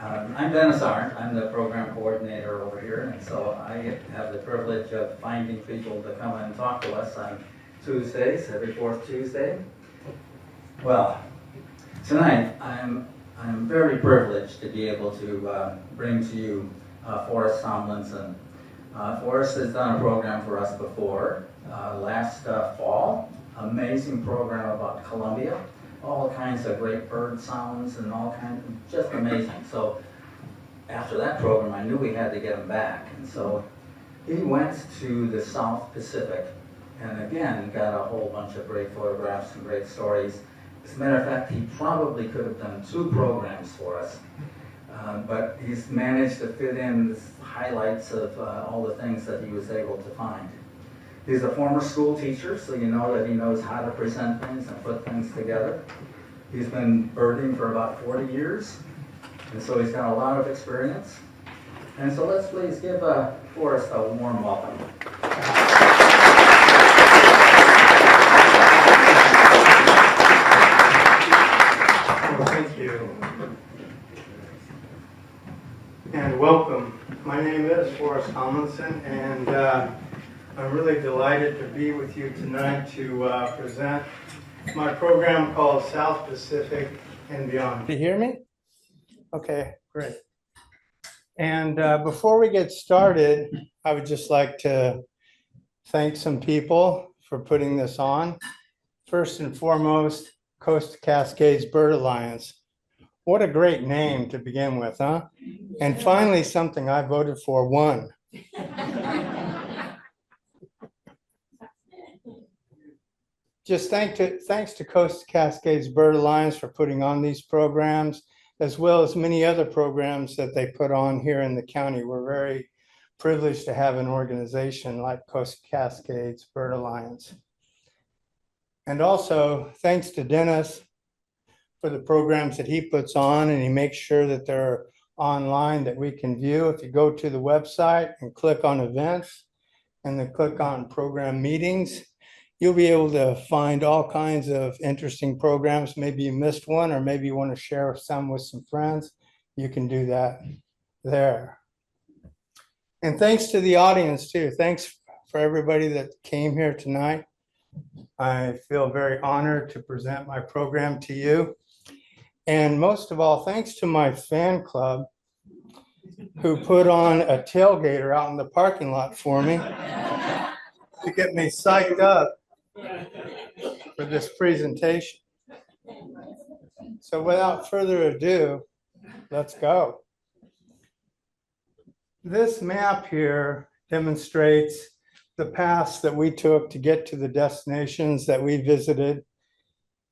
I'm Dennis Arndt. I'm the program coordinator over here, and so I have the privilege of finding people to come and talk to us on Tuesdays, every fourth Tuesday. Well, tonight I'm very privileged to be able to bring to you Forrest Tomlinson. Forrest has done a program for us before, last fall. Amazing program about Colombia. All kinds of great bird sounds and all kinds of, just amazing. So after that program, I knew we had to get him back. And so he went to the South Pacific and again got a whole bunch of great photographs and great stories. As a matter of fact, he probably could have done 2 programs for us. But he's managed to fit in the highlights of all the things that he was able to find. He's a former school teacher, so you know that he knows how to present things and put things together. He's been birding for about 40 years, and so he's got a lot of experience. And so let's please give Forrest a warm welcome. Well, thank you. And welcome. My name is Forrest Tomlinson, and I'm really delighted to be with you tonight to present my program called South Pacific and Beyond. Do you hear me? Okay, great. And before we get started, I would just like to thank some people for putting this on. First and foremost, Coast Cascades Bird Alliance. What a great name to begin with, huh? And finally, something I voted for won. Just thanks to Coast Cascades Bird Alliance for putting on these programs, as well as many other programs that they put on here in the county. We're very privileged to have an organization like Coast Cascades Bird Alliance. And also, thanks to Dennis for the programs that he puts on, and he makes sure that they're online that we can view. If you go to the website and click on events and then click on program meetings, you'll be able to find all kinds of interesting programs. Maybe you missed one, or maybe you want to share some with some friends. You can do that there. And thanks to the audience too. Thanks for everybody that came here tonight. I feel very honored to present my program to you. And most of all, thanks to my fan club who put on a tailgater out in the parking lot for me to get me psyched up for this presentation. So without further ado, let's go. This map here demonstrates the paths that we took to get to the destinations that we visited.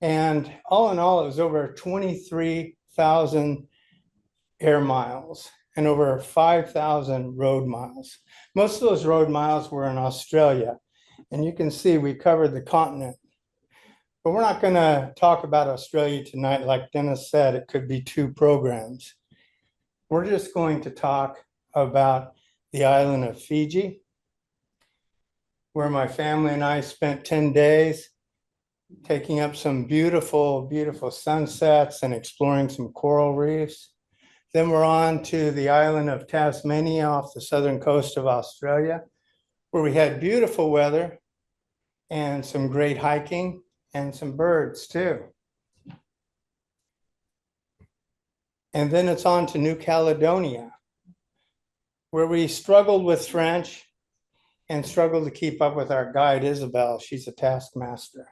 And all in all, it was over 23,000 air miles and over 5,000 road miles. Most of those road miles were in Australia. And you can see we covered the continent. But we're not going to talk about Australia tonight. Like Dennis said, it could be 2 programs. We're just going to talk about the island of Fiji, where my family and I spent 10 days taking up some beautiful, beautiful sunsets and exploring some coral reefs. Then we're on to the island of Tasmania off the southern coast of Australia, where we had beautiful weather and some great hiking and some birds too. And then it's on to New Caledonia, where we struggled with French and struggled to keep up with our guide, Isabel. She's a taskmaster.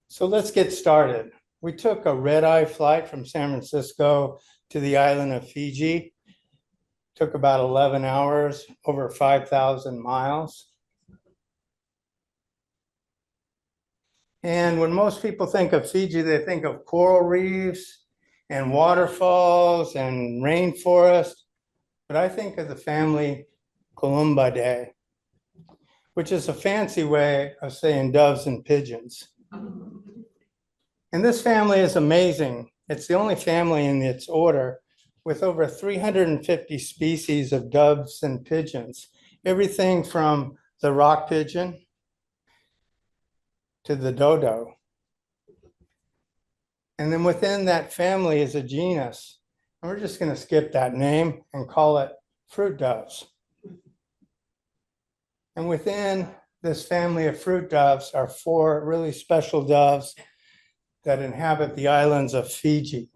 So let's get started. We took a red-eye flight from San Francisco to the island of Fiji. Took about 11 hours, over 5,000 miles. And when most people think of Fiji, they think of coral reefs and waterfalls and rainforest. But I think of the family Columbidae, which is a fancy way of saying doves and pigeons. And this family is amazing. It's the only family in its order with over 350 species of doves and pigeons. Everything from the rock pigeon to the dodo. And then within that family is a genus. And we're just going to skip that name and call it fruit doves. And within this family of fruit doves are 4 really special doves that inhabit the islands of Fiji: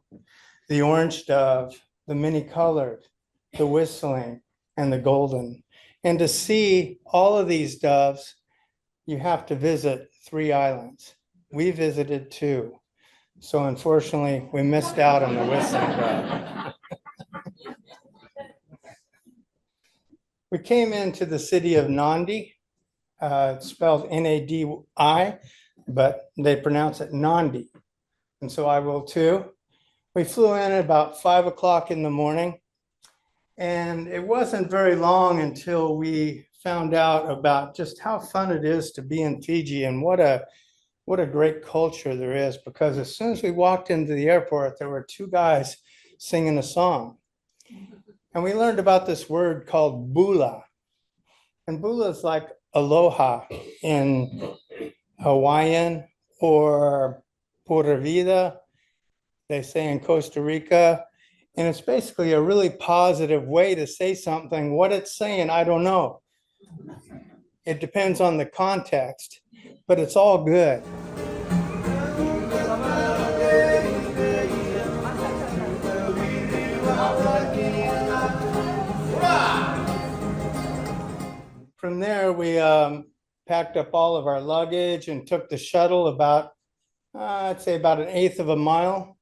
the orange dove, the many-colored, the whistling, and the golden. And to see all of these doves, you have to visit 3 islands. We visited 2. So unfortunately, we missed out on the whistling dove. We came into the city of Nadi. It's spelled N-A-D-I, but they pronounce it Nandi. And so I will too. We flew in at about 5 o'clock in the morning. And it wasn't very long until we found out about just how fun it is to be in Fiji and what a great culture there is. Because as soon as we walked into the airport, there were 2 guys singing a song. And we learned about this word called bula. And bula is like aloha in Hawaiian, or pura vida, they say in Costa Rica. And it's basically a really positive way to say something. What it's saying, I don't know. It depends on the context, but it's all good. From there, we packed up all of our luggage and took the shuttle about, I'd say about 1/8 of a mile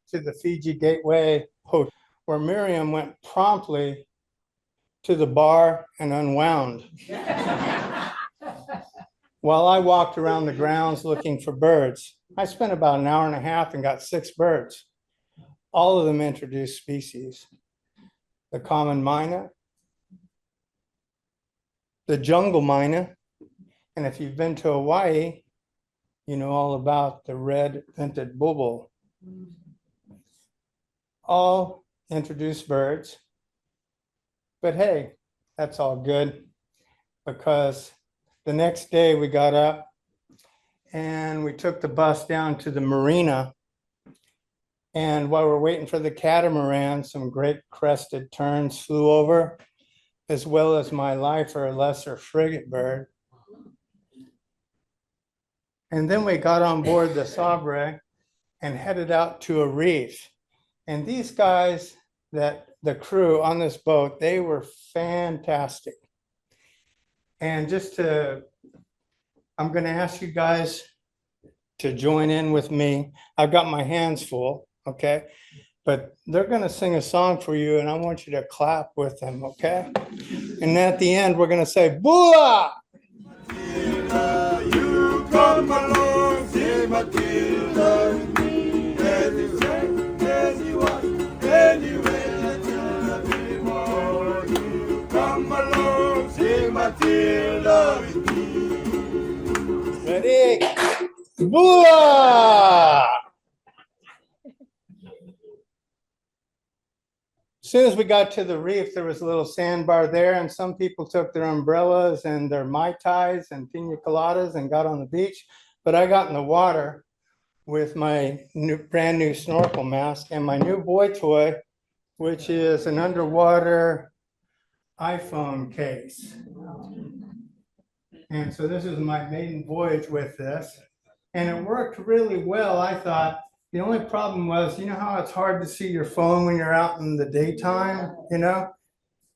to the Fiji Gateway Hotel, where Miriam went promptly to the bar and unwound. While I walked around the grounds looking for birds. I spent about 1.5 hours and got 6 birds, all of them introduced species: the common myna, the jungle myna, and if you've been to Hawaii, you know all about the red-vented bulbul. All introduced birds. But hey, that's all good, because the next day we got up and we took the bus down to the marina. And while we're waiting for the catamaran, some great crested terns flew over, as well as my lifer, lesser frigate bird. And then we got on board the Sabre and headed out to a reef. And these guys, the crew on this boat, they were fantastic. And I'm going to ask you guys to join in with me. I've got my hands full, okay? But they're going to sing a song for you, and I want you to clap with them, okay? And at the end, we're going to say, Bula! You come along, say Matilda with me. As you are, anywhere till the morning. You come along, say Matilda with me. Ready? Bula! As soon as we got to the reef, there was a little sandbar there, and some people took their umbrellas and their Mai Tais and pina coladas and got on the beach. But I got in the water with my brand new snorkel mask and my new boy toy, which is an underwater iPhone case. And so this is my maiden voyage with this. And it worked really well, I thought. The only problem was, you know how it's hard to see your phone when you're out in the daytime, you know?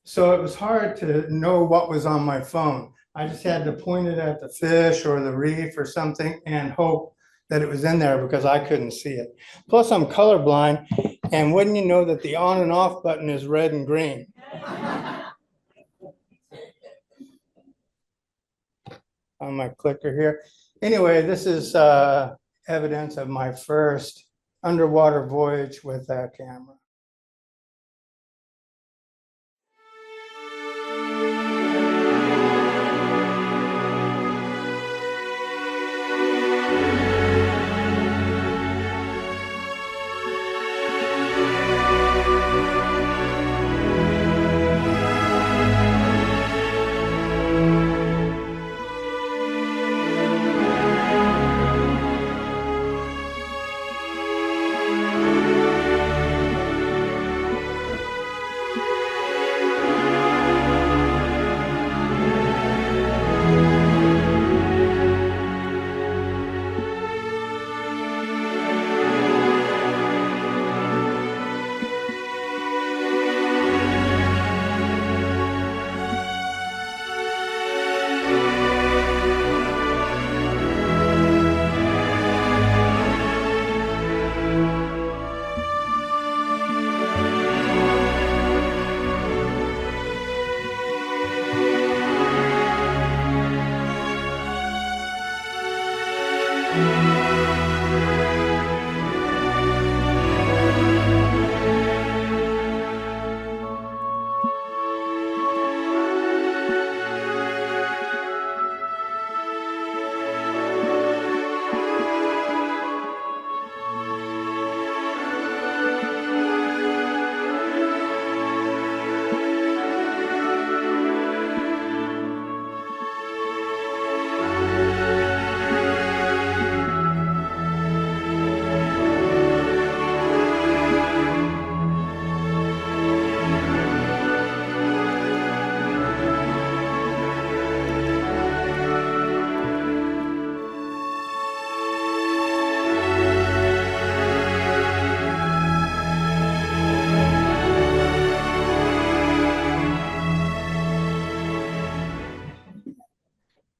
So it was hard to know what was on my phone. I just had to point it at the fish or the reef or something and hope that it was in there, because I couldn't see it. Plus I'm colorblind, and wouldn't you know that the on and off button is red and green. On my clicker here. Anyway, this is evidence of my first underwater voyage with that camera.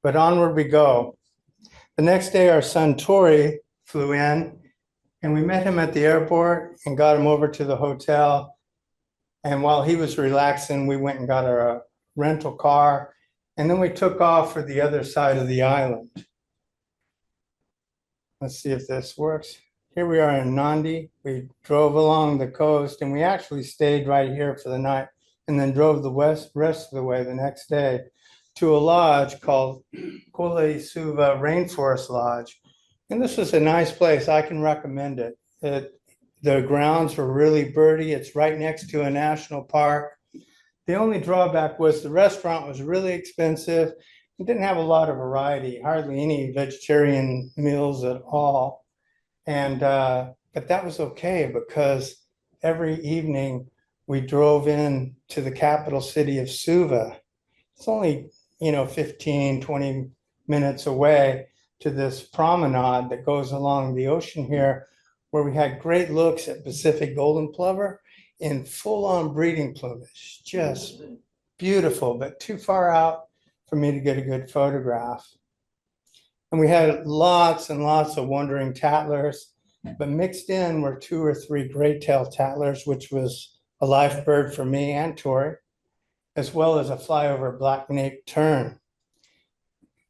but onward we go. The next day, our son Tori flew in, and we met him at the airport and got him over to the hotel. And while he was relaxing, we went and got a rental car, and then we took off for the other side of the island. Let's see if this works. Here we are in Nandi. We drove along the coast, and we actually stayed right here for the night and then drove the rest of the way the next day to a lodge called Kule Suva Rainforest Lodge. And this was a nice place. I can recommend it. The grounds were really birdie. It's right next to a national park. The only drawback was the restaurant was really expensive. It didn't have a lot of variety, hardly any vegetarian meals at all. And but that was okay because every evening we drove in to the capital city of Suva. It's only, 15, 20 minutes away to this promenade that goes along the ocean here, where we had great looks at Pacific golden plover in full-on breeding plumage. Just beautiful, but too far out for me to get a good photograph. And we had lots and lots of wandering tattlers, but mixed in were 2 or 3 gray-tailed tattlers, which was a life bird for me and Tori, as well as a flyover black-naped tern.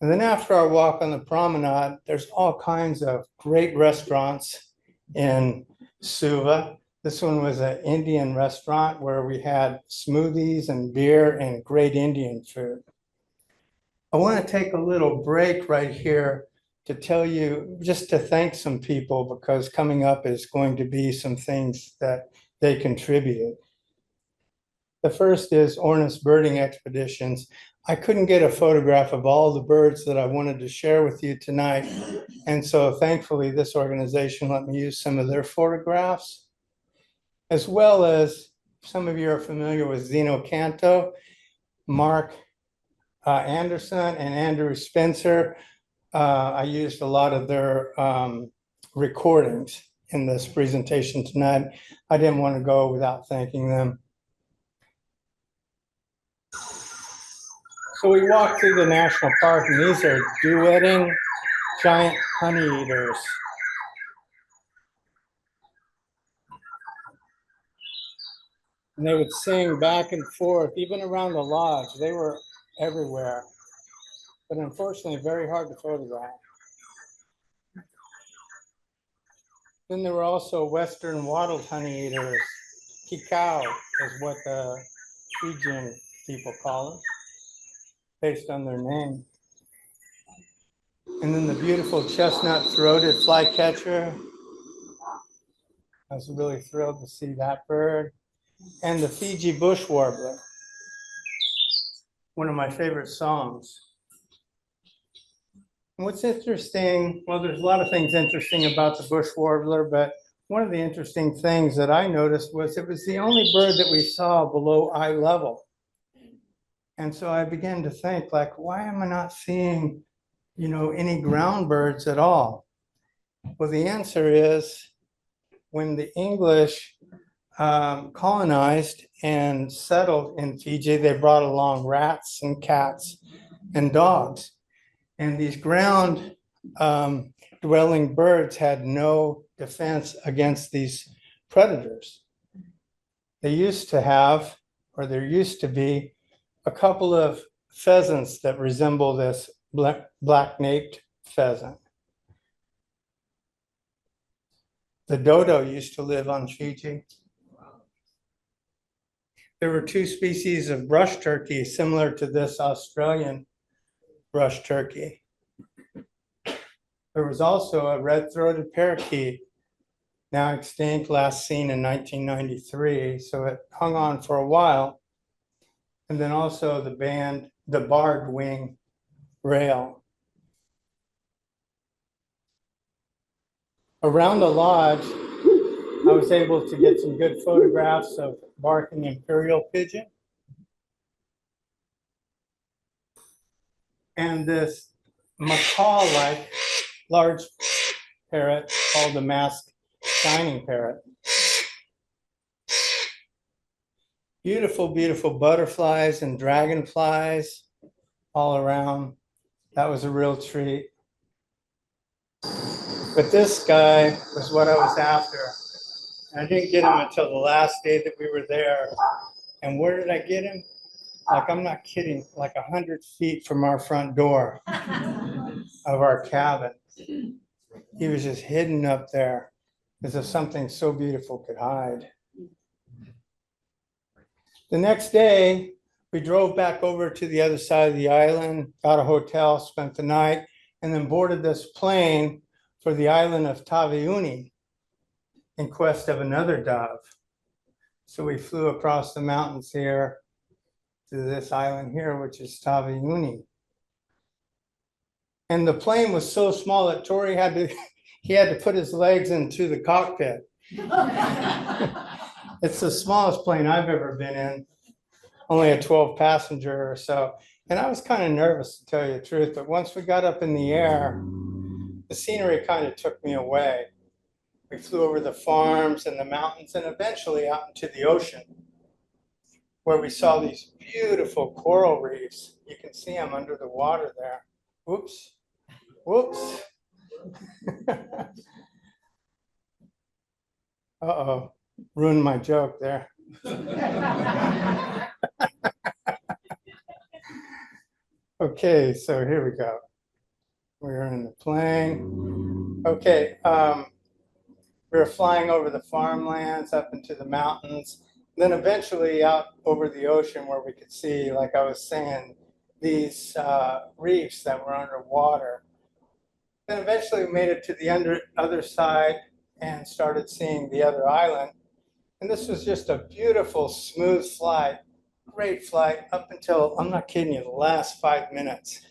And then after our walk on the promenade, there's all kinds of great restaurants in Suva. This one was an Indian restaurant where we had smoothies and beer and great Indian food. I want to take a little break right here to tell you, just to thank some people, because coming up is going to be some things that they contributed. The first is Ornis Birding Expeditions. I couldn't get a photograph of all the birds that I wanted to share with you tonight. And so thankfully, this organization let me use some of their photographs, as well as some of you are familiar with Zeno Canto, Mark Anderson, and Andrew Spencer. I used a lot of their recordings in this presentation tonight. I didn't want to go without thanking them. So we walked through the national park, and these are duetting giant honey eaters. And they would sing back and forth, even around the lodge. They were everywhere, but unfortunately very hard to photograph. Then there were also western wattled honey eaters. Kikau is what the Fijian people call them, based on their name. And then the beautiful chestnut-throated flycatcher. I was really thrilled to see that bird. And the Fiji bush warbler, one of my favorite songs. And what's interesting, well, there's a lot of things interesting about the bush warbler, but one of the interesting things that I noticed was it was the only bird that we saw below eye level. And so I began to think, like, why am I not seeing, any ground birds at all? Well, the answer is when the English colonized and settled in Fiji, they brought along rats and cats and dogs. And these ground dwelling birds had no defense against these predators. They used to have, or there used to be, a couple of pheasants that resemble this black-naped pheasant. The dodo used to live on Fiji. There were 2 species of brush turkey similar to this Australian brush turkey. There was also a red-throated parakeet, now extinct, last seen in 1993. So it hung on for a while. And then also the barred wing rail. Around the lodge, I was able to get some good photographs of barking imperial pigeon. And this macaw-like large parrot called the masked shining parrot. Beautiful, beautiful butterflies and dragonflies all around. That was a real treat. But this guy was what I was after. And I didn't get him until the last day that we were there. And where did I get him? Like, I'm not kidding, like 100 feet from our front door of our cabin. He was just hidden up there as if something so beautiful could hide. The next day, we drove back over to the other side of the island, got a hotel, spent the night, and then boarded this plane for the island of Taveuni in quest of another dove. So we flew across the mountains here to this island here, which is Taveuni. And the plane was so small that Tori had to put his legs into the cockpit. It's the smallest plane I've ever been in, only a 12 passenger or so. And I was kind of nervous, to tell you the truth, but once we got up in the air, the scenery kind of took me away. We flew over the farms and the mountains and eventually out into the ocean, where we saw these beautiful coral reefs. You can see them under the water there. Whoops, whoops. Uh-oh, ruined my joke there. Okay, so here we go. We're in the plane. Okay, we were flying over the farmlands up into the mountains, then eventually out over the ocean where we could see, like I was saying, these reefs that were underwater. Then eventually we made it to the other side and started seeing the other island. And this was just a beautiful, smooth flight, great flight up until, I'm not kidding you, the last 5 minutes.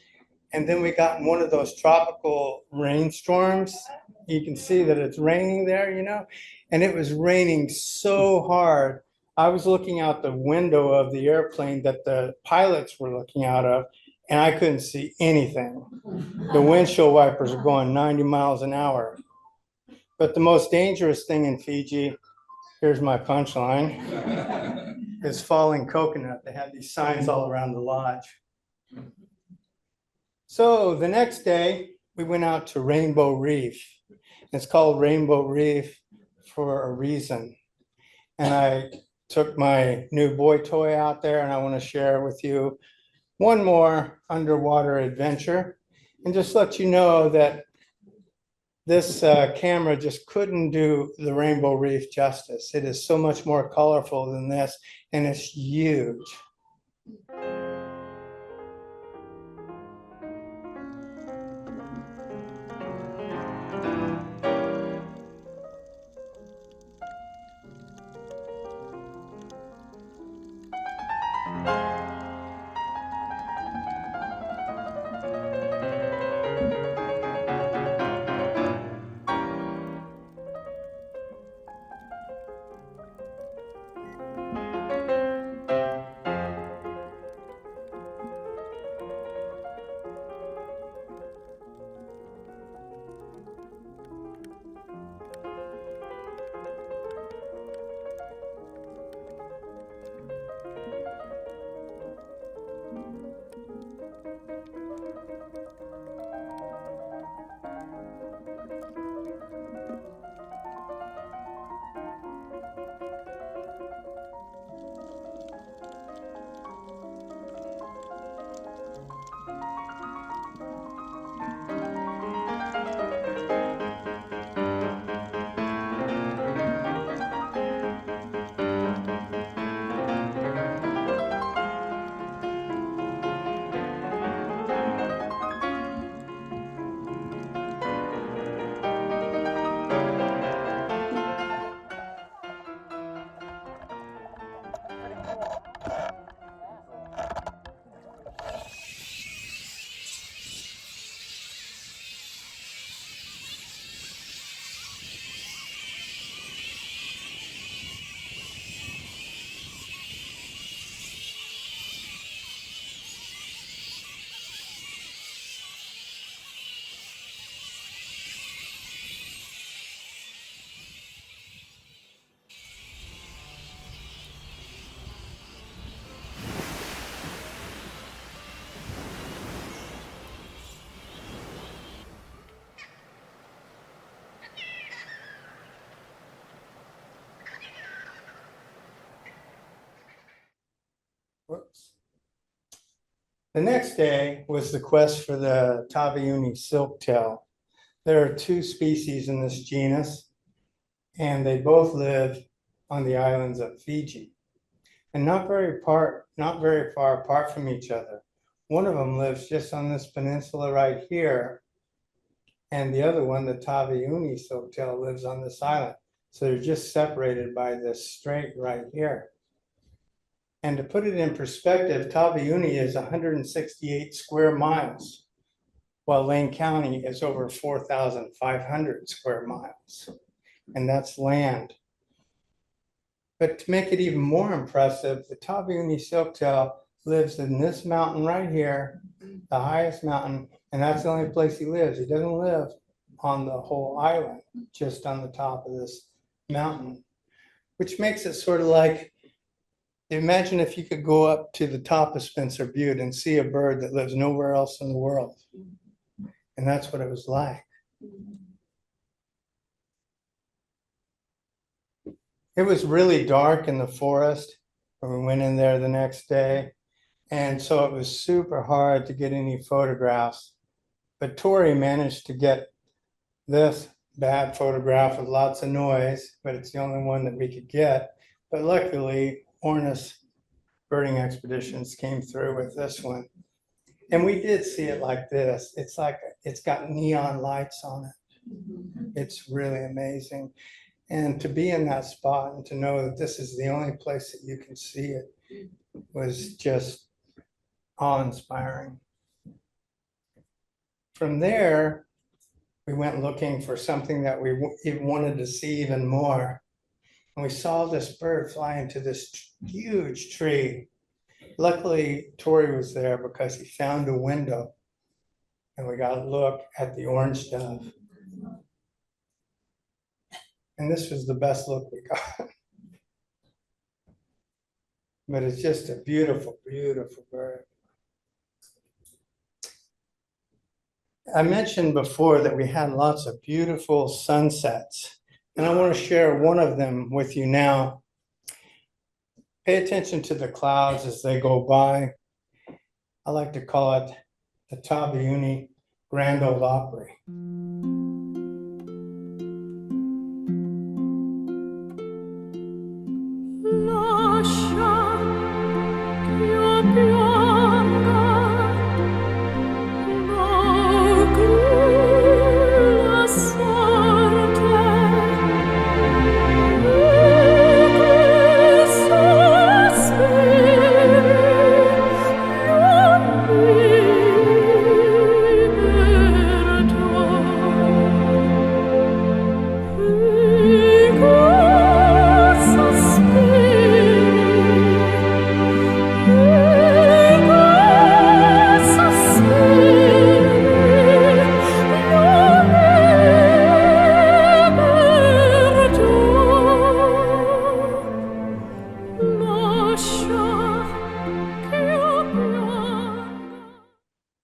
And then we got in one of those tropical rainstorms. You can see that it's raining there, you know, and it was raining so hard. I was looking out the window of the airplane that the pilots were looking out of, and I couldn't see anything. The windshield wipers are going 90 miles an hour. But the most dangerous thing in Fiji, here's my punchline, is falling coconut. They had these signs all around the lodge. So the next day, we went out to Rainbow Reef. It's called Rainbow Reef for a reason. And I took my new boy toy out there, and I want to share with you one more underwater adventure and just let you know that this camera just couldn't do the Rainbow Reef justice. It is so much more colorful than this, and it's huge. The next day was the quest for the Taveuni silktail. There are two species in this genus, and they both live on the islands of Fiji, and not very far apart from each other. One of them lives just on this peninsula right here, and the other one, the Taveuni silktail, lives on this island. So they're just separated by this strait right here. And to put it in perspective, Taveuni is 168 square miles, while Lane County is over 4,500 square miles, and that's land. But to make it even more impressive, the Taveuni silktail lives in this mountain right here, the highest mountain, and that's the only place he lives. He doesn't live on the whole island, just on the top of this mountain, which makes it sort of like, imagine if you could go up to the top of Spencer Butte and see a bird that lives nowhere else in the world. And that's what it was like. It was really dark in the forest when we went in there the next day. And so it was super hard to get any photographs. But Tori managed to get this bad photograph with lots of noise, but it's the only one that we could get. But luckily, Ornis Birding Expeditions came through with this one. And we did see it like this. It's like, it's got neon lights on it. It's really amazing. And to be in that spot and to know that this is the only place that you can see it was just awe-inspiring. From there, we went looking for something that we even wanted to see even more. And we saw this bird fly into this huge tree. Luckily, Tori was there because he found a window and we got a look at the orange dove. And this was the best look we got. But it's just a beautiful, beautiful bird. I mentioned before that we had lots of beautiful sunsets, and I want to share one of them with you now. Pay attention to the clouds as they go by. I like to call it the Taveuni Grand Ole Opry.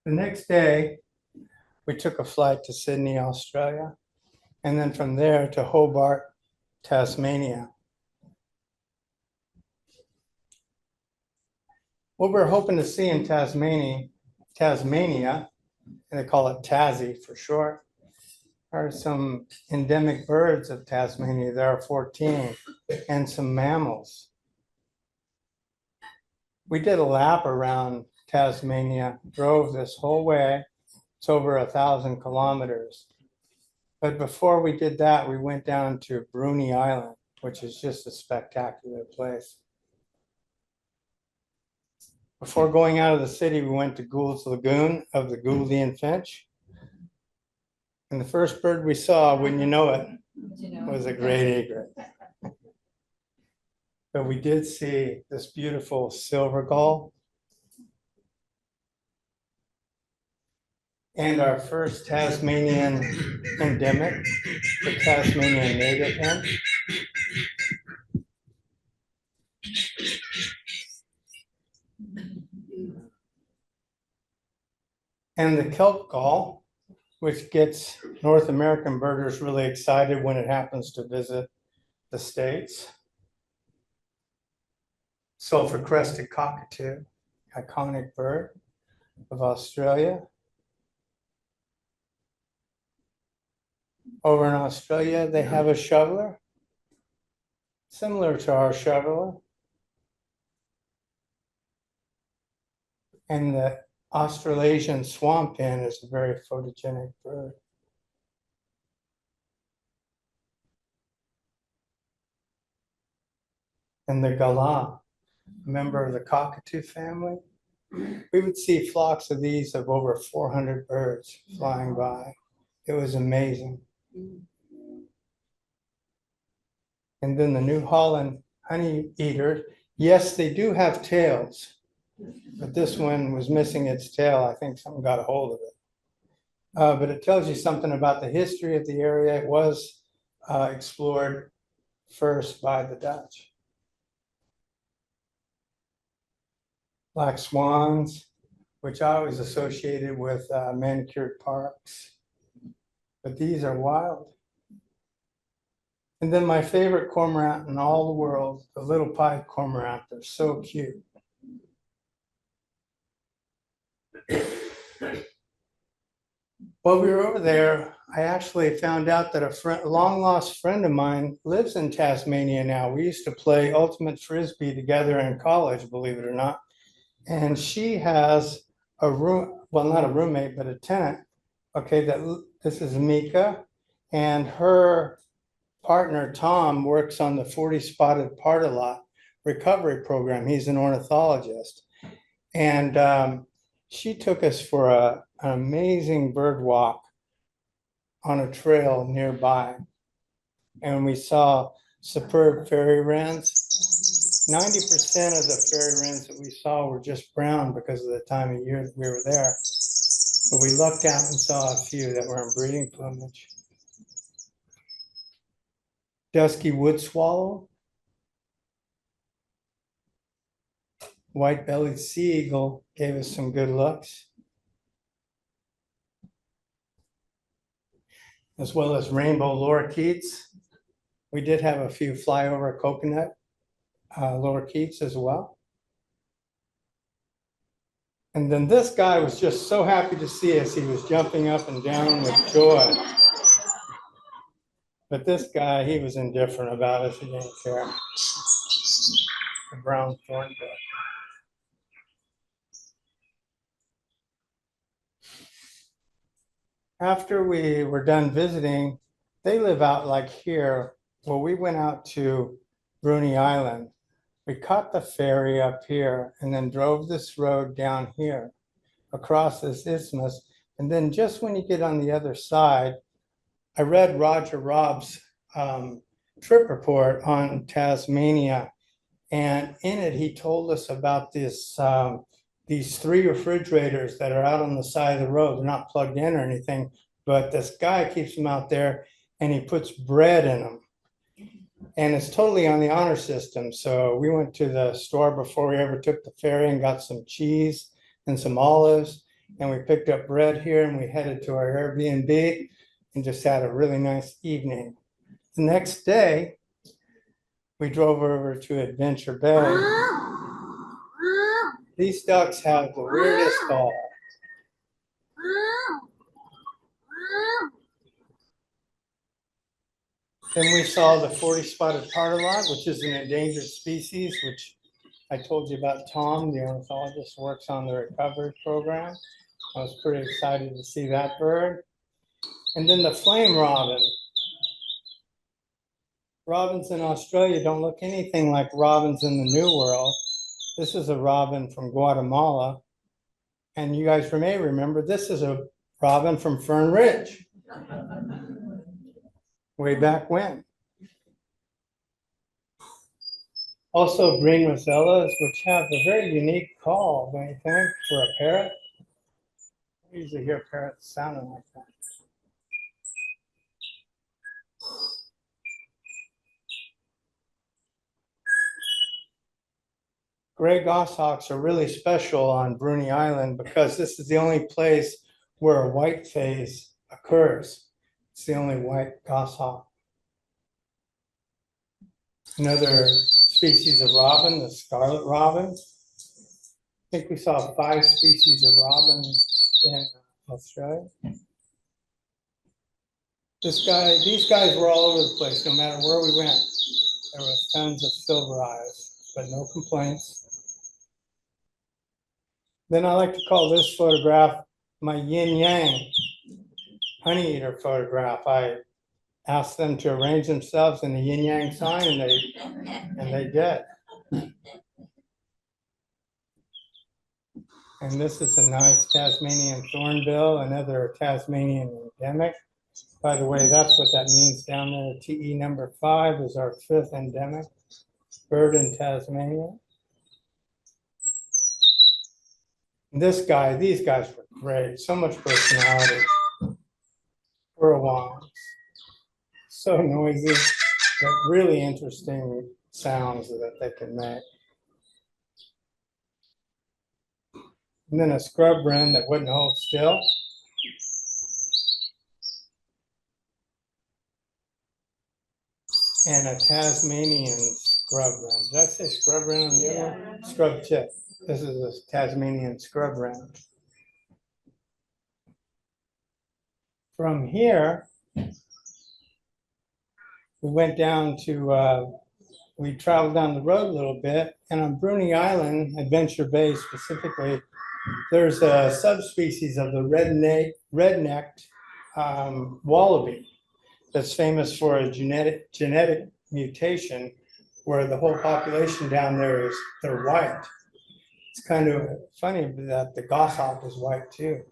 The next day, we took a flight to Sydney, Australia, and then from there to Hobart, Tasmania. What we're hoping to see in Tasmania, and they call it Tassie for short, are some endemic birds of Tasmania. There are 14, and some mammals. We did a lap around Tasmania, drove this whole way. It's over 1,000 kilometers. But before we did that, we went down to Bruny Island, which is just a spectacular place. Before going out of the city, we went to Gould's Lagoon of the Gouldian finch. And the first bird we saw, wouldn't you know it, was a great egret. But we did see this beautiful silver gull. And our first Tasmanian endemic, the Tasmanian native hen. And the kelp gull, which gets North American birders really excited when it happens to visit the States. Sulfur-crested cockatoo, iconic bird. of Australia. Over in Australia, they have a shoveler, similar to our shoveler. And the Australasian swamp hen is a very photogenic bird. And the galah, a member of the cockatoo family, we would see flocks of these of over 400 birds flying by. It was amazing. And then the New Holland honey eater, yes, they do have tails, but this one was missing its tail. I think someone got a hold of it. But it tells you something about the history of the area. It was explored first by the Dutch. Black swans, which I always associated with manicured parks, but these are wild. And then my favorite cormorant in all the world, the little pied cormorant. They're so cute. While we were over there, I actually found out that a long lost friend of mine lives in Tasmania now. We used to play ultimate frisbee together in college, believe it or not. And she has a room, well, not a roommate, but a tenant. Okay, this is Mika, and her partner Tom works on the 40 spotted pardalot recovery program. He's an ornithologist, and she took us for an amazing bird walk on a trail nearby, and we saw superb fairy wrens. 90% of the fairy wrens that we saw were just brown because of the time of year that we were there, but we lucked out and saw a few that were in breeding plumage. Dusky wood swallow, white-bellied sea eagle gave us some good looks, as well as rainbow lorikeets. We did have a few flyover coconut lorikeets as well. And then this guy was just so happy to see us. He was jumping up and down with joy. But this guy, he was indifferent about us. He didn't care. The brown thornbill. After we were done visiting, they live out like here. Well, we went out to Bruny Island. We caught the ferry up here and then drove this road down here across this isthmus. And then just when you get on the other side, I read Roger Robb's trip report on Tasmania. And in it, he told us about this, these 3 refrigerators that are out on the side of the road. They're not plugged in or anything, but this guy keeps them out there and he puts bread in them. And it's totally on the honor system. So we went to the store before we ever took the ferry and got some cheese and some olives. And we picked up bread here and we headed to our Airbnb and just had a really nice evening. The next day, we drove over to Adventure Bay. These ducks have the weirdest call. Then we saw the 40 spotted pardalot, which is an endangered species, which I told you about. Tom, the ornithologist, works on the recovery program. I was pretty excited to see that bird. And then the flame robin. Robins in Australia don't look anything like robins in the New World. This is a robin from Guatemala. And you guys may remember, this is a robin from Fern Ridge. Way back when. Also green rosellas, which have a very unique call, don't you think, for a parrot? I usually hear parrots sounding like that. Gray goshawks are really special on Bruny Island because this is the only place where a white phase occurs. It's the only white goshawk. Another species of robin, the scarlet robin. think we saw 5 species of robin in Australia. These guys were all over the place, no matter where we went. There was tons of silver eyes, but no complaints. Then I like to call this photograph my yin yang honey eater photograph. I asked them to arrange themselves in the yin yang sign, and they did. And this is a nice Tasmanian thornbill, another Tasmanian endemic. By the way, that's what that means down there. TE number 5 is our 5th endemic bird in Tasmania. And these guys were great. So much personality. Furlongs. So noisy, but really interesting sounds that they can make. And then a scrub wren that wouldn't hold still. And a Tasmanian scrub wren. Did I say scrub wren on the other one? Scrub tip. This is a Tasmanian scrub wren. From here, we went down to, we traveled down the road a little bit, and on Bruny Island, Adventure Bay specifically, there's a subspecies of the red-necked wallaby that's famous for a genetic mutation where the whole population down there they're white. It's kind of funny that the goshawk is white too.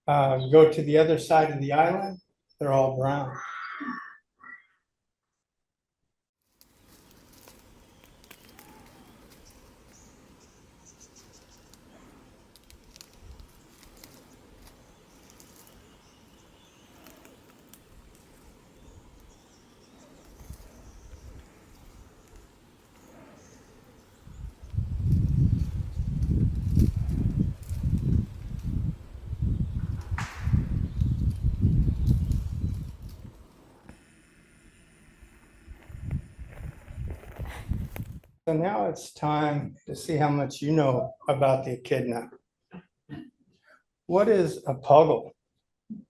Go to the other side of the island, they're all brown. So now it's time to see how much you know about the echidna. What is a puggle? You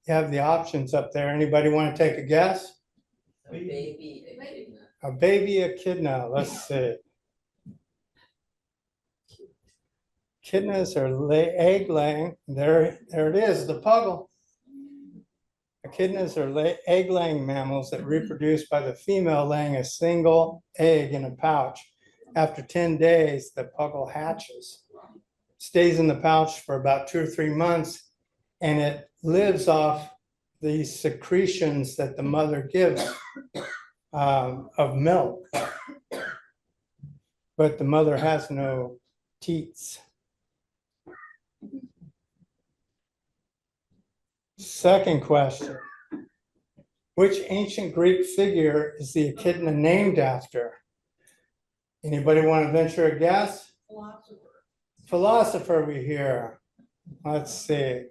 have the options up there. Anybody want to take a guess? A baby echidna. A baby echidna, let's see. Echidnas are egg laying. There it is, the puggle. Echidnas are egg-laying mammals that reproduce by the female laying a single egg in a pouch. After 10 days, the puggle hatches, stays in the pouch for about 2 or 3 months, and it lives off the secretions that the mother gives of milk. But the mother has no teats. Second question, which ancient Greek figure is the echidna named after? Anybody want to venture a guess? Philosopher we hear. Let's see.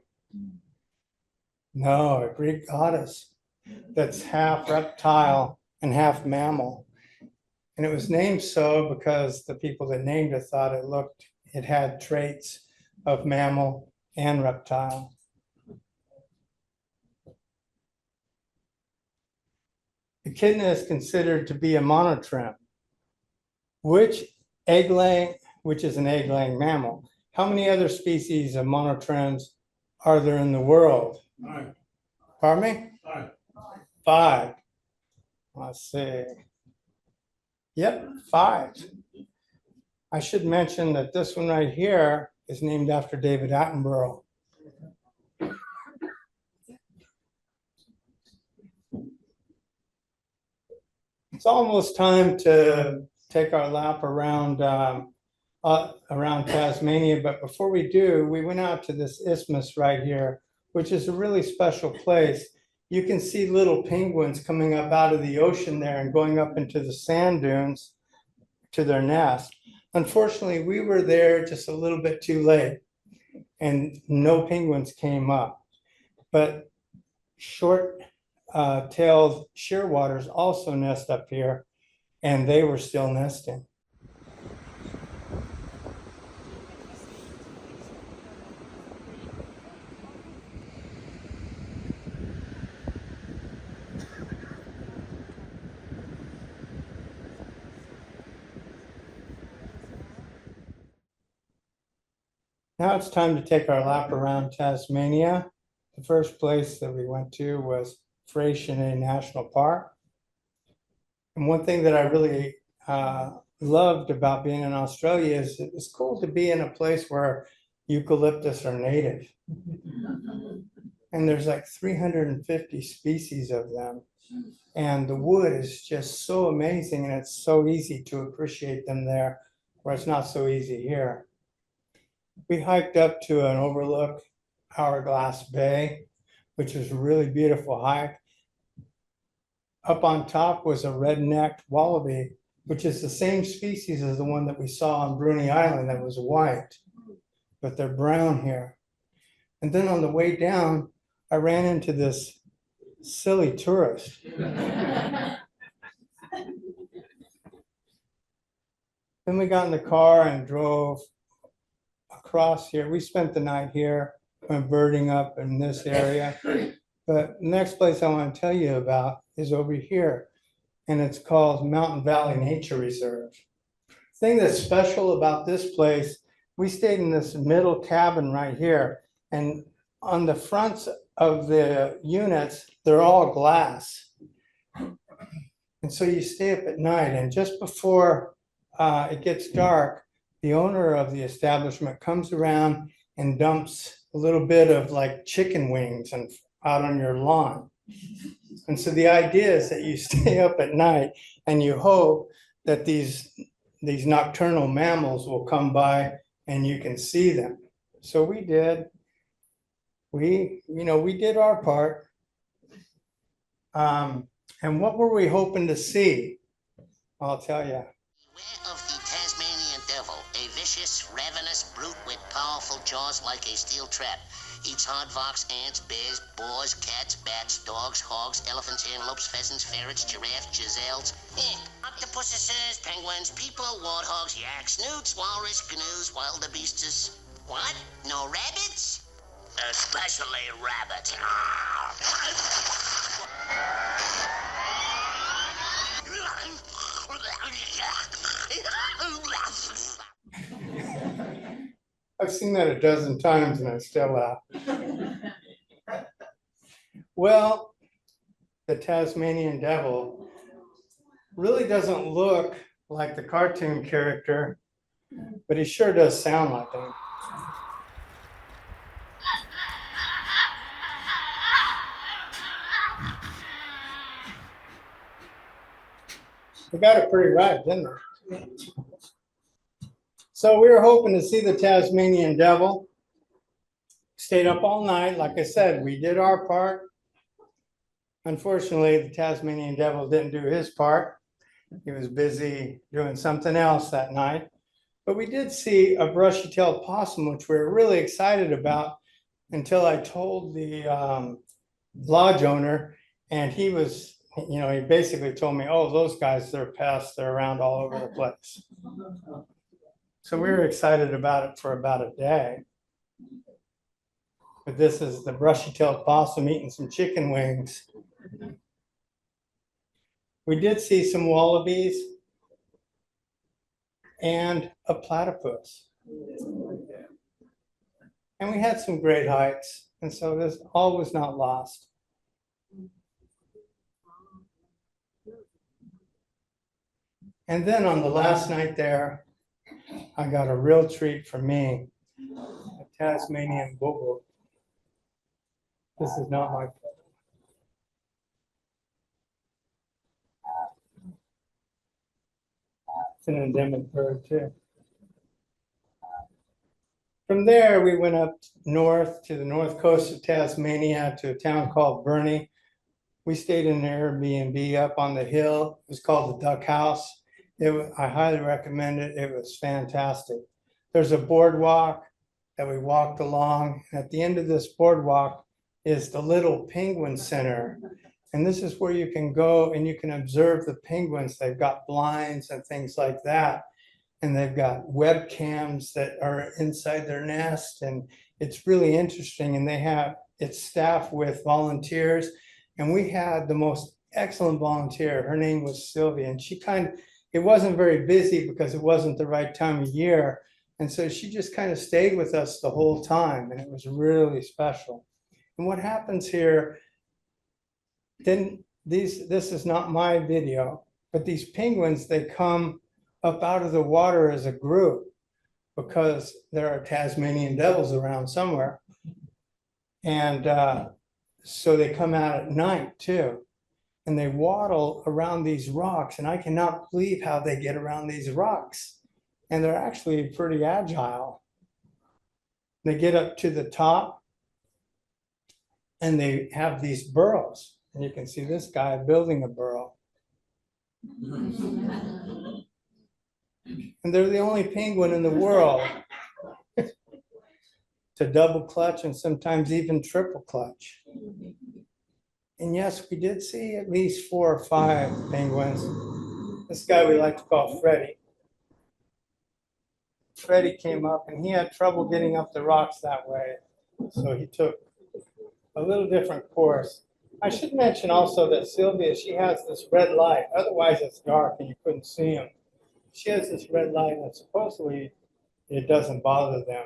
No, a Greek goddess that's half reptile and half mammal. And it was named so because the people that named it thought it had traits of mammal and reptile. Echidna is considered to be a monotremes, which is an egg-laying mammal. How many other species of monotremes are there in the world? 5. Pardon me? 5. 5. Let's see. Yep, 5. I should mention that this one right here is named after David Attenborough. It's almost time to take our lap around Tasmania, but before we do, we went out to this isthmus right here, which is a really special place. You can see little penguins coming up out of the ocean there and going up into the sand dunes to their nest. Unfortunately, we were there just a little bit too late and no penguins came up, but short-tailed shearwaters also nest up here, and they were still nesting. Now it's time to take our lap around Tasmania. The first place that we went to was Freycinet National Park. And one thing that I really loved about being in Australia is it was cool to be in a place where eucalyptus are native. And there's like 350 species of them. And the wood is just so amazing, and it's so easy to appreciate them there, where it's not so easy here. We hiked up to an overlook, Hourglass Bay, which was a really beautiful hike. Up on top was a red-necked wallaby, which is the same species as the one that we saw on Bruny Island that was white, but they're brown here. And then on the way down, I ran into this silly tourist. Then we got in the car and drove across here. We spent the night here, went birding up in this area. But the next place I want to tell you about is over here, and it's called Mountain Valley Nature Reserve. The thing that's special about this place, we stayed in this middle cabin right here, and on the fronts of the units, they're all glass. And so you stay up at night, and just before it gets dark, the owner of the establishment comes around and dumps a little bit of like chicken wings and out on your lawn. And so the idea is that you stay up at night and you hope that these nocturnal mammals will come by and you can see them. So we did. We did our part. And what were we hoping to see? I'll tell you. Beware of the Tasmanian devil, a vicious, ravenous brute with powerful jaws like a steel trap. Eats aardvarks, ants, bears, boars, cats, bats, dogs, hogs, elephants, antelopes, pheasants, ferrets, giraffes, gazelles, octopuses, penguins, people, warthogs, yaks, newts, walrus, gnu's, wildebeestes. What? No rabbits? Especially rabbits. I've seen that a dozen times and I still laugh. Well, the Tasmanian devil really doesn't look like the cartoon character, but he sure does sound like him. We got it pretty right, didn't we? So we were hoping to see the Tasmanian devil. Stayed up all night. Like I said, we did our part. Unfortunately, the Tasmanian devil didn't do his part. He was busy doing something else that night. But we did see a brushy-tailed possum, which we were really excited about until I told the lodge owner, and he was, he basically told me, oh, those guys, they're pests, they're around all over the place. So we were excited about it for about a day. But this is the brushy-tailed possum eating some chicken wings. We did see some wallabies and a platypus. And we had some great hikes, and so this all was not lost. And then on the last night there, I got a real treat for me, a Tasmanian bulbul. This is not my photo. It's an endemic bird too. From there, we went up north to the north coast of Tasmania to a town called Burnie. We stayed in an Airbnb up on the hill. It was called the Duck House. I highly recommend it. It was fantastic. There's a boardwalk that we walked along. At the end of this boardwalk is the Little Penguin Center. And this is where you can go and you can observe the penguins. They've got blinds and things like that. And they've got webcams that are inside their nest. And it's really interesting. And it's staffed with volunteers. And we had the most excellent volunteer. Her name was Sylvia. And it wasn't very busy because it wasn't the right time of year, And so she just kind of stayed with us the whole time, and it was really special. And what happens here, then this is not my video, but these penguins, they come up out of the water as a group because there are Tasmanian devils around somewhere. And so they come out at night too. And they waddle around these rocks, and I cannot believe how they get around these rocks. And they're actually pretty agile. They get up to the top and they have these burrows. And you can see this guy building a burrow. And they're the only penguin in the world to double clutch and sometimes even triple clutch. And yes, we did see at least 4 or 5 penguins. This guy we like to call Freddie. Freddie came up and he had trouble getting up the rocks that way. So he took a little different course. I should mention also that Sylvia, she has this red light. Otherwise it's dark and you couldn't see him. She has this red light and supposedly it doesn't bother them.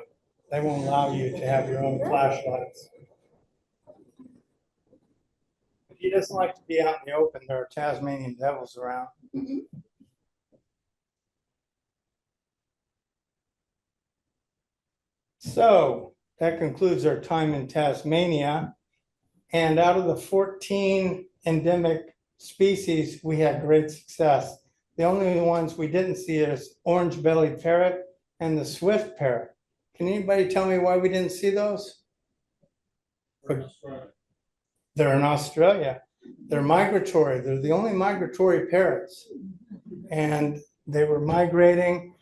They won't allow you to have your own flashlights. He doesn't like to be out in the open. There are Tasmanian devils around. So that concludes our time in Tasmania. And out of the 14 endemic species, we had great success. The only ones we didn't see is orange-bellied parrot and the swift parrot. Can anybody tell me why we didn't see those? They're in Australia. They're migratory. They're the only migratory parrots. And they were migrating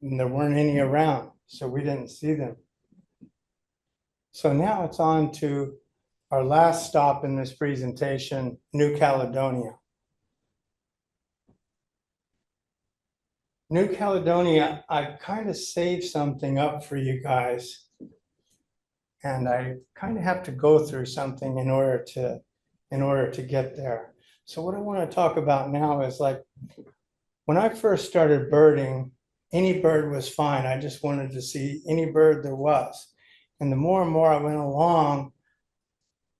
and there weren't any around. So we didn't see them. So now it's on to our last stop in this presentation, New Caledonia. New Caledonia, I kind of saved something up for you guys. And I kind of have to go through something in order to get there. So what I want to talk about now is like, when I first started birding, any bird was fine. I just wanted to see any bird there was. And the more and more I went along,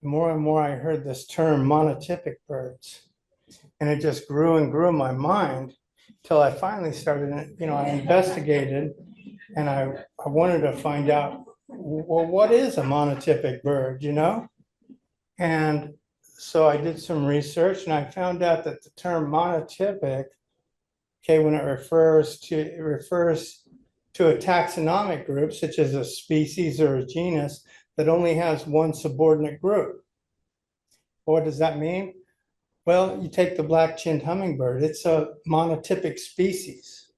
the more and more I heard this term monotypic birds. And it just grew and grew in my mind till I finally started, I investigated and I wanted to find out, well, what is a monotypic bird, And so I did some research and I found out that the term monotypic, when it refers to a taxonomic group, such as a species or a genus that only has one subordinate group. What does that mean? Well, you take the black-chinned hummingbird, it's a monotypic species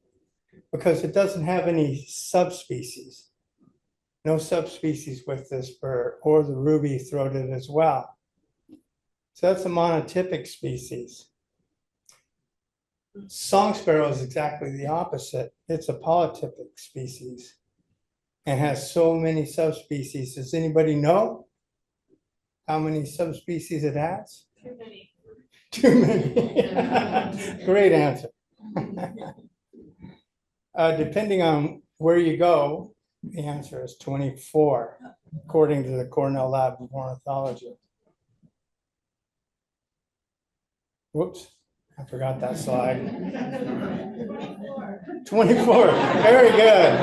because it doesn't have any subspecies. No subspecies with this bird, or the ruby-throated as well. So that's a monotypic species. Song sparrow is exactly the opposite. It's a polytypic species and has so many subspecies. Does anybody know how many subspecies it has? Too many. Too many. Great answer. Depending on where you go, the answer is 24, according to the Cornell Lab of Ornithology. Whoops. I forgot that slide. 24. Very good.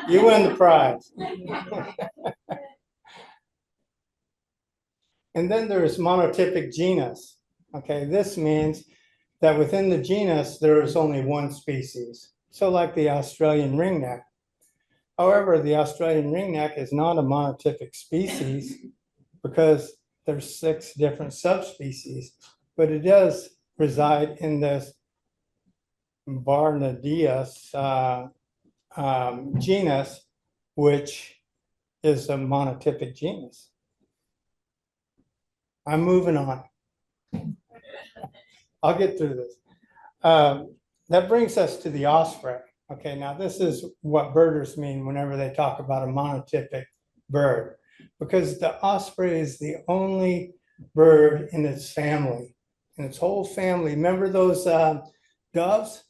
You win the prize. And then there's monotypic genus. Okay, this means that within the genus, there is only one species. So like the Australian ringneck. However, the Australian ringneck is not a monotypic species because there's 6 different subspecies, but it does reside in this Barnardius genus, which is a monotypic genus. I'm moving on. I'll get through this. That brings us to the osprey. Okay, now this is what birders mean whenever they talk about a monotypic bird, because the osprey is the only bird in its family. And its whole family, remember those doves?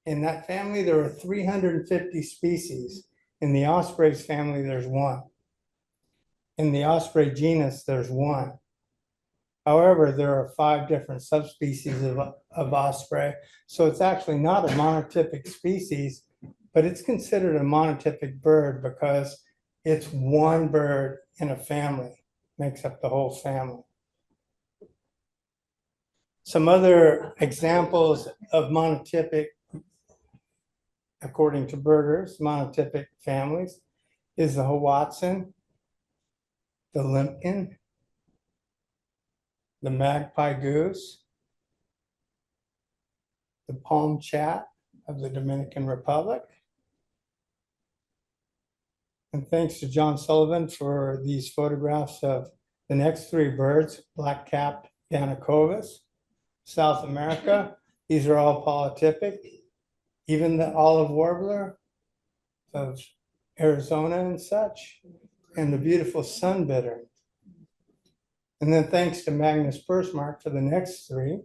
In that family, there are 350 species. In the osprey's family, there's one. In the osprey genus, there's one. However, there are 5 different subspecies of osprey. So it's actually not a monotypic species, but it's considered a monotypic bird because it's one bird in a family, makes up the whole family. Some other examples of monotypic, according to birders, monotypic families is the Hoatzin, the limpkin, the magpie goose, the palm chat of the Dominican Republic. And thanks to John Sullivan for these photographs of the next 3 birds, black-capped Danakovas, South America. These are all polytypic. Even the olive warbler of Arizona and such, and the beautiful sunbittern. And then thanks to Magnus Persmark for the next 3,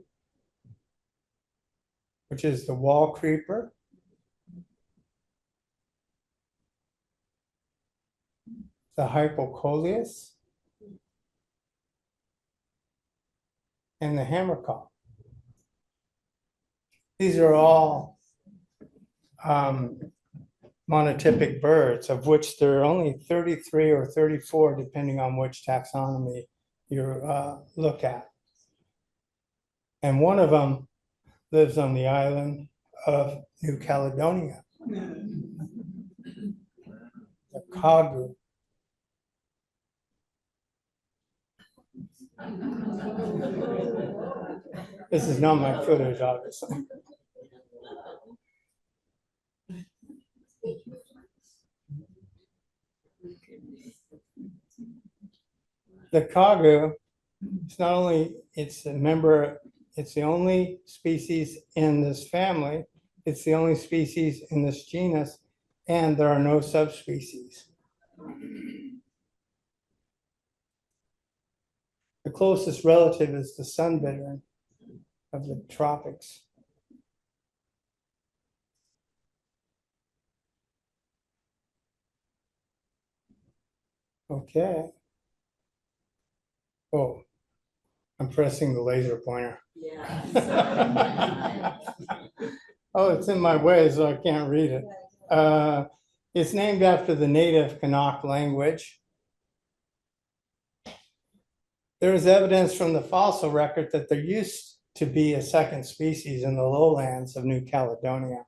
which is the wall creeper, the Hypocoleus, and the hammercock. These are all monotypic birds, of which there are only 33 or 34, depending on which taxonomy you look at. And one of them lives on the island of New Caledonia, the kagu. This is not my footage, obviously. The kagu, it's not only, it's a member, it's the only species in this family, it's the only species in this genus, and there are no subspecies. The closest relative is the sunbittern of the tropics. Okay. Oh, I'm pressing the laser pointer. Yeah. Oh, it's in my way, so I can't read it. It's named after the native Kanak language. There is evidence from the fossil record that there used to be a second species in the lowlands of New Caledonia.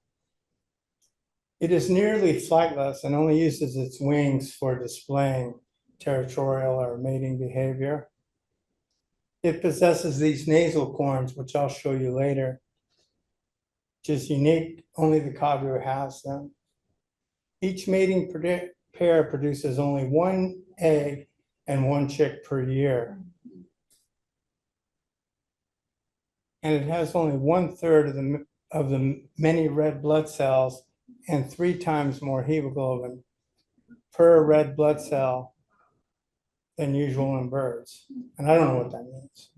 It is nearly flightless and only uses its wings for displaying territorial or mating behavior. It possesses these nasal corns, which I'll show you later, which is unique, only the kagu has them. Each mating pair produces only 1 egg and 1 chick per year. And it has only 1/3 of the many red blood cells and 3 times more hemoglobin per red blood cell than usual in birds. And I don't know what that means,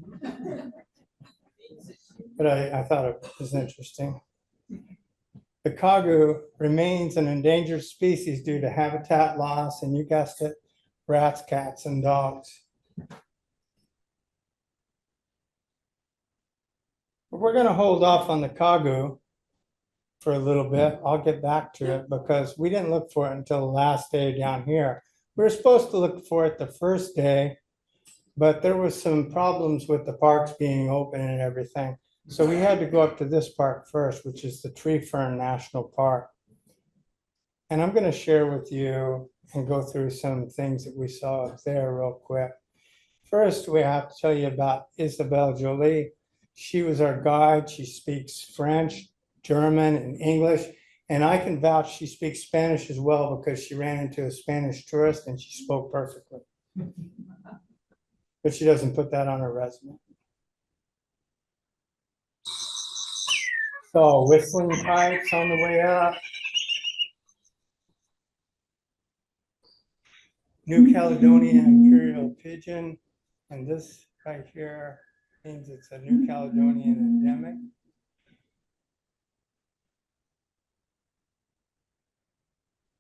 but I thought it was interesting. The kagu remains an endangered species due to habitat loss, and you guessed it, rats, cats, and dogs. But we're going to hold off on the kagu for a little bit. I'll get back to it because we didn't look for it until the last day down here. We were supposed to look for it the first day, but there was some problems with the parks being open and everything. So we had to go up to this park first, which is the Tree Fern National Park. And I'm going to share with you and go through some things that we saw up there real quick. First, we have to tell you about Isabelle Joly. She was our guide. She speaks French, German, and English. And I can vouch she speaks Spanish as well because she ran into a Spanish tourist and she spoke perfectly. But she doesn't put that on her resume. So whistling pipes on the way up. New Caledonia Imperial Pigeon. And this right here means it's a New Caledonian endemic.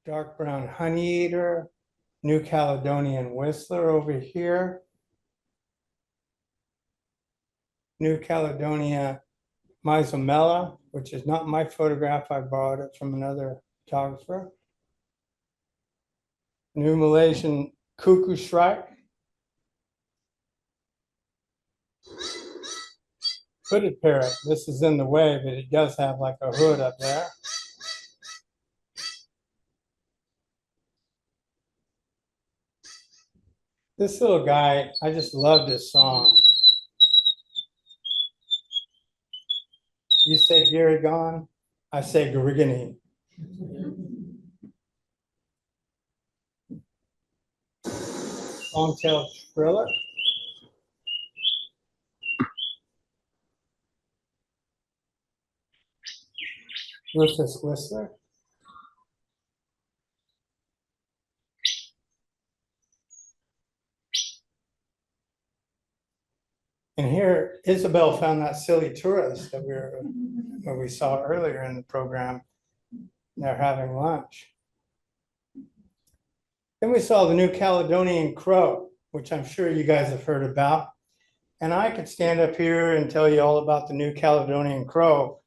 dark brown honey eater, New Caledonian whistler over here, New Caledonia Misomela, which is not my photograph, I borrowed it from another photographer. New Malaysian cuckoo shrike. Hooded parrot, this is in the way, but it does have like a hood up there. This little guy, I just love this song. You say Garigon, I say Garigani. Long-tailed triller. Rufus Whistler. And here, Isabel found that silly tourist that we saw earlier in the program. They're having lunch. Then we saw the New Caledonian crow, which I'm sure you guys have heard about. And I could stand up here and tell you all about the New Caledonian crow,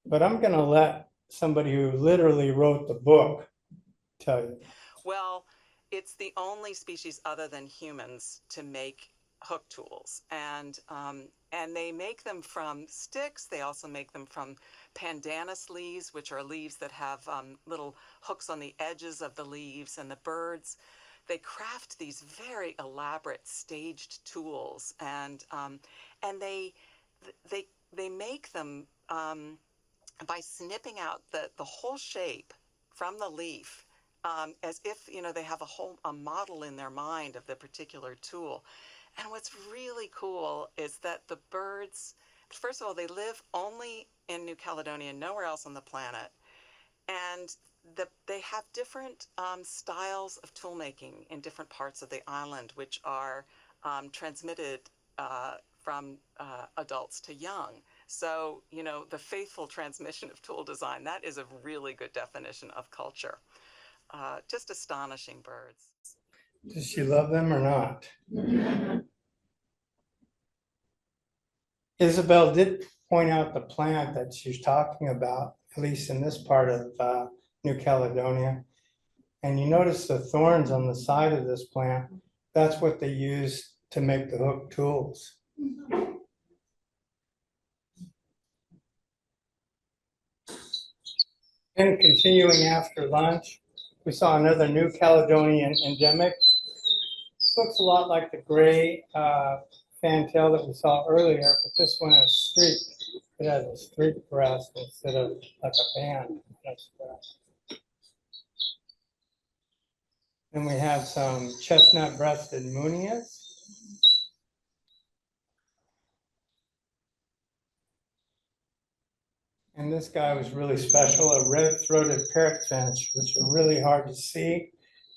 but I'm going to let somebody who literally wrote the book tell you. Well, it's the only species other than humans to make hook tools, and they make them from sticks. They also make them from pandanus leaves, which are leaves that have little hooks on the edges of the leaves. And the birds, they craft these very elaborate staged tools, and they make them by snipping out the whole shape from the leaf, as if they have a model in their mind of the particular tool. And what's really cool is that the birds, first of all, they live only in New Caledonia, nowhere else on the planet. And they have different styles of tool making in different parts of the island, which are transmitted from adults to young. So, the faithful transmission of tool design, that is a really good definition of culture. Just astonishing birds. Does she love them or not? Isabel did point out the plant that she's talking about, at least in this part of New Caledonia. And you notice the thorns on the side of this plant. That's what they use to make the hook tools. And continuing after lunch, we saw another New Caledonian endemic. Looks a lot like the gray fantail that we saw earlier, but this one is streaked. It has a streaked breast instead of like a band. Then we have some chestnut-breasted munias. And this guy was really special, a red-throated parrotfinch, which are really hard to see.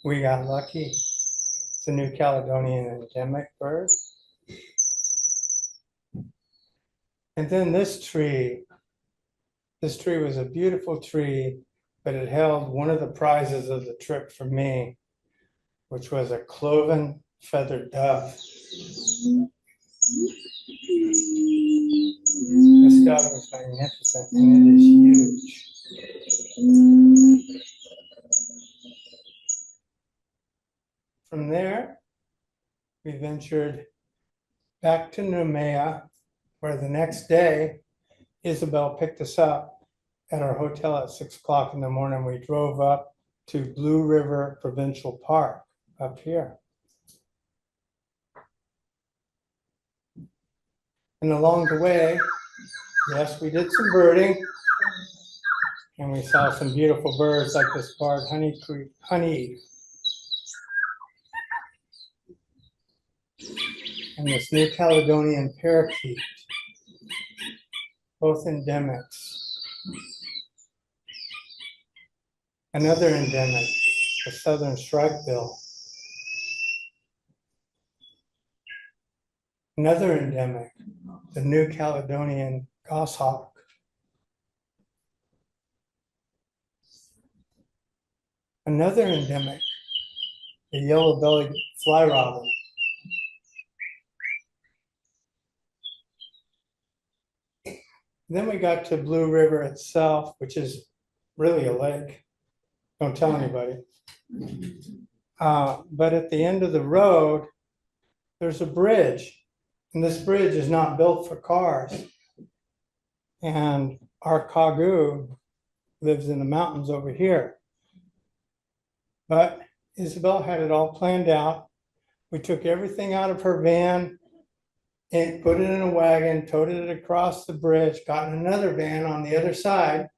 We got lucky. It's a New Caledonian endemic bird. And then this tree was a beautiful tree, but it held one of the prizes of the trip for me, which was a cloven feathered dove. This dove was magnificent, and it is huge. From there, we ventured back to Noumea, where the next day, Isabel picked us up at our hotel at 6 o'clock in the morning. We drove up to Blue River Provincial Park up here. And along the way, yes, we did some birding, and we saw some beautiful birds like this barred honey, and this New Caledonian parakeet, both endemics. Another endemic, the southern strikebill. Another endemic, the New Caledonian goshawk. another endemic, the yellow-bellied fly robin. Then we got to Blue River itself, which is really a lake. Don't tell anybody. But at the end of the road, there's a bridge. And this bridge is not built for cars. And our Kagu lives in the mountains over here. But Isabel had it all planned out. We took everything out of her van and put it in a wagon, towed it across the bridge, got in another van on the other side,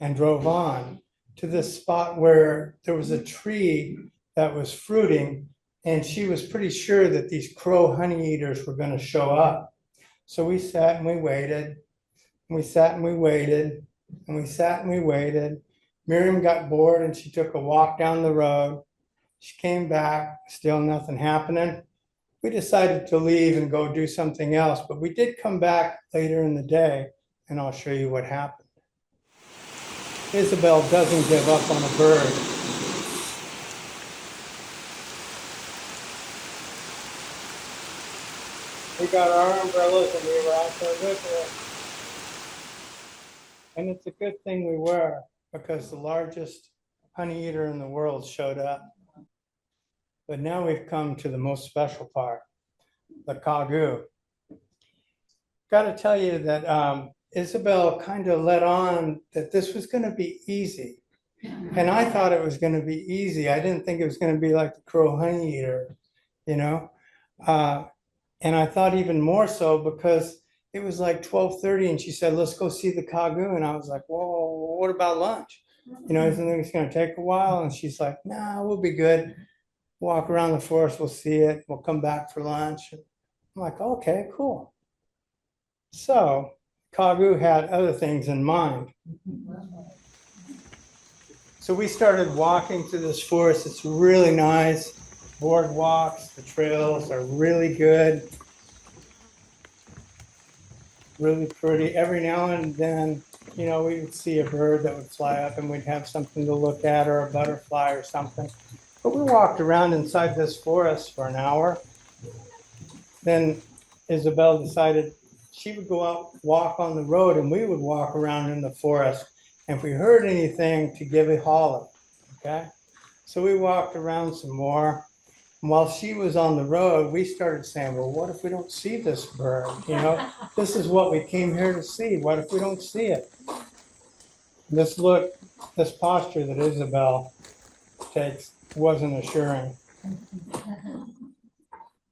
and drove on to this spot where there was a tree that was fruiting, and she was pretty sure that these crow honey eaters were going to show up. So we sat and we waited, and we sat and we waited, and we sat and we waited. Miriam got bored and she took a walk down the road. She came back, still nothing happening. We decided to leave and go do something else, but we did come back later in the day, and I'll show you what happened. Isabel doesn't give up on a bird. We got our umbrellas and we were out there with her. And it's a good thing we were, because the largest honey eater in the world showed up. But now we've come to the most special part, the Kagu. Got to tell you that Isabel kind of let on that this was going to be easy. And I thought it was going to be easy. I didn't think it was going to be like the crow honey eater, you know. And I thought even more so because it was like 12:30 and she said, let's go see the Kagu. And I was like, whoa, what about lunch? You know, isn't it's going to take a while? And she's like, nah, we'll be good. Walk around the forest, we'll see it. We'll come back for lunch. I'm like, okay, cool. So Kagu had other things in mind. So we started walking through this forest. It's really nice. Boardwalks, the trails are really good. Really pretty. Every now and then, you know, we would see a bird that would fly up and we'd have something to look at, or a butterfly or something. But we walked around inside this forest for an hour. Then Isabel decided she would go out, walk on the road, and we would walk around in the forest. And if we heard anything, to give a holler, okay? So we walked around some more. And while she was on the road, we started saying, well, what if we don't see this bird? You know, this is what we came here to see. What if we don't see it? This look, this posture that Isabel takes wasn't assuring.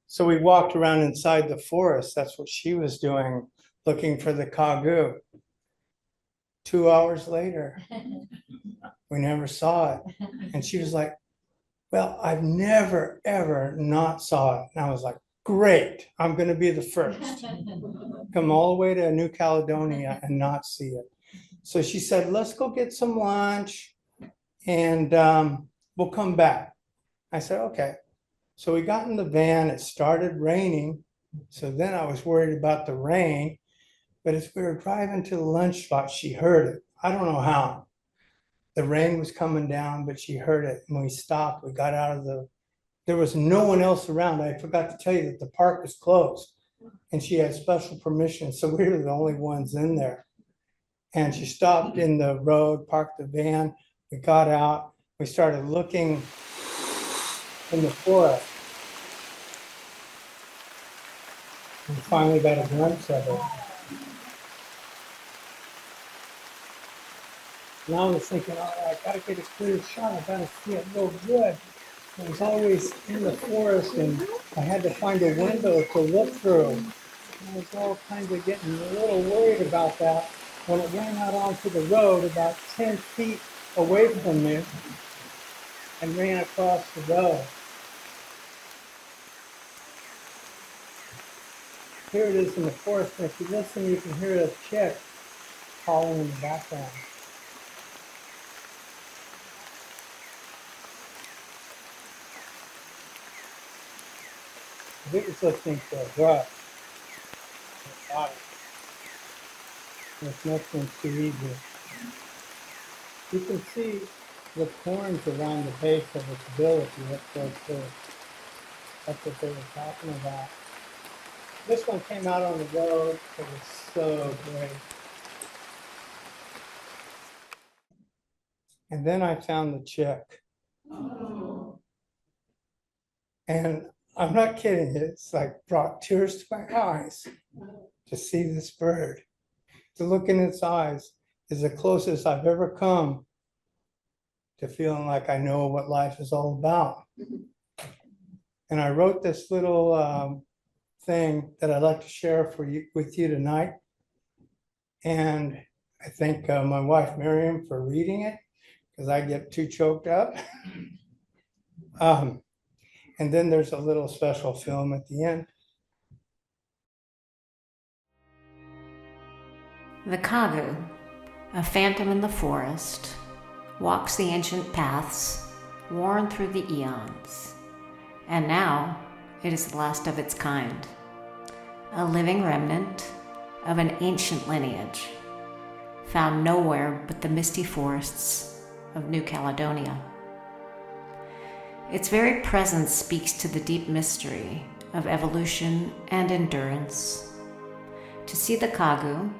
So we walked around inside the forest. That's what she was doing, looking for the Kagu. 2 hours later, we never saw it. And she was like, well, I've never, ever not saw it. And I was like, great, I'm going to be the first. Come all the way to New Caledonia and not see it. So she said, let's go get some lunch and we'll come back. I said, okay. So we got in the van, it started raining. So then I was worried about the rain, but as we were driving to the lunch spot, she heard it. I don't know how. The rain was coming down, but she heard it. And we stopped, we got out of there was no one else around. I forgot to tell you that the park was closed and she had special permission. So we were the only ones in there. And she stopped in the road, parked the van. We got out, we started looking in the forest. We finally got a glimpse of it. Now I was thinking, oh, I gotta get a clear shot. I gotta see it real good. I was always in the forest and I had to find a window to look through. I was all kind of getting a little worried about that when it ran out onto the road about 10 feet away from me and ran across the road. Here it is in the forest, and if you listen, you can hear a chick calling in the background. I think it's listening to a brush. It's nothing too easy. You can see the corns around the base of its ability. That's what they were talking about. This one came out on the road. It was so great. And then I found the chick. And I'm not kidding, it's like brought tears to my eyes to see this bird. To look in its eyes is the closest I've ever come to feeling like I know what life is all about. And I wrote this little thing that I'd like to share with you tonight. And I thank my wife Miriam for reading it, because I get too choked up. And then there's a little special film at the end. The Kagu, a phantom in the forest, walks the ancient paths worn through the eons, and now it is the last of its kind, a living remnant of an ancient lineage, found nowhere but the misty forests of New Caledonia. Its very presence speaks to the deep mystery of evolution and endurance. To see the Kagu